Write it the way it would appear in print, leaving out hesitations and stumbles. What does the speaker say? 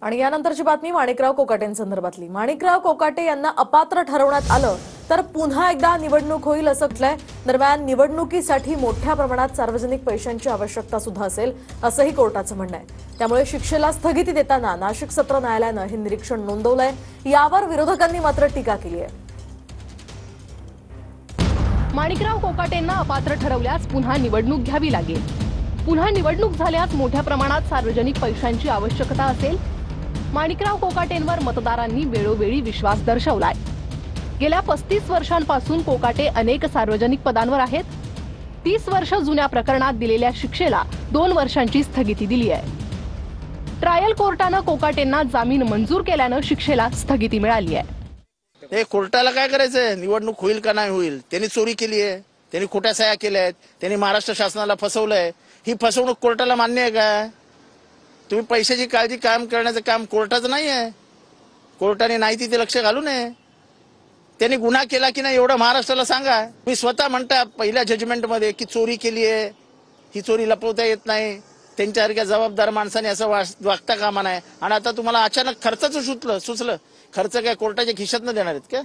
आणि यानंतरची बातमी माणिकराव कोकाटेंसंदर्भातली। माणिकराव कोकाटे यांना अपात्र ठरवण्यात आलं तर पुन्हा एकदा निवडणूक होईल असं म्हटलंय। दरम्यान निवडणुकीसाठी मोठ्या प्रमाणात सार्वजनिक पैशांची आवश्यकता सुद्धा असेल असंही कोर्टाचं म्हणणं आहे। त्यामुळे शिक्षेला स्थगिती देताना नाशिक सत्र न्यायालयानं हे निरीक्षण नोंदवलंय। यावर विरोधकांनी मात्र टीका केली आहे। माणिकराव कोकाटेंना अपात्र ठरवल्यास पुन्हा निवडणूक घ्यावी लागेल। पुन्हा निवडणूक झाल्यास मोठ्या प्रमाणात सार्वजनिक पैशांची आवश्यकता असेल। माणिकराव कोकाटेंवर मतदारांनी वेळोवेळी विश्वास दर्शवलाय। गेल्या 35 वर्षांपासून कोकाटे अनेक सार्वजनिक पदांवर आहेत। 30 वर्ष जुन्या प्रकरणात दिलेल्या शिक्षेला 2 वर्षांची स्थगिती दिली आहे। ट्रायल कोर्टानं कोकाटेंना जामीन मंजूर केल्यानं शिक्षेला स्थगिती मिळाली आहे। हे कोर्टाला काय करायचंय? निवडणूक होईल का नाही होईल? त्यांनी चोरी केली आहे, त्यांनी खोट्या सह्या केल्या आहेत, त्यांनी महाराष्ट्र शासनाला फसवलंय। ही फसवणूक कोर्टाला मान्य आहे का? तुम्ही पैशाची काळजी काम करण्याचं काम कोर्टाचं नाही आहे। कोर्टाने नाही तिथे लक्ष घालू नये। त्यांनी गुन्हा केला की नाही एवढं महाराष्ट्राला सांगा। मी स्वतः म्हणता पहिल्या जजमेंटमध्ये की चोरी केली आहे, ही चोरी लपवता येत नाही, त्यांच्यासारख्या जबाबदार माणसाने असं वागता कामा नये। आणि आता तुम्हाला अचानक खर्चाचं सुचलं खर्च काय कोर्टाच्या खिशातनं देणार आहेत का?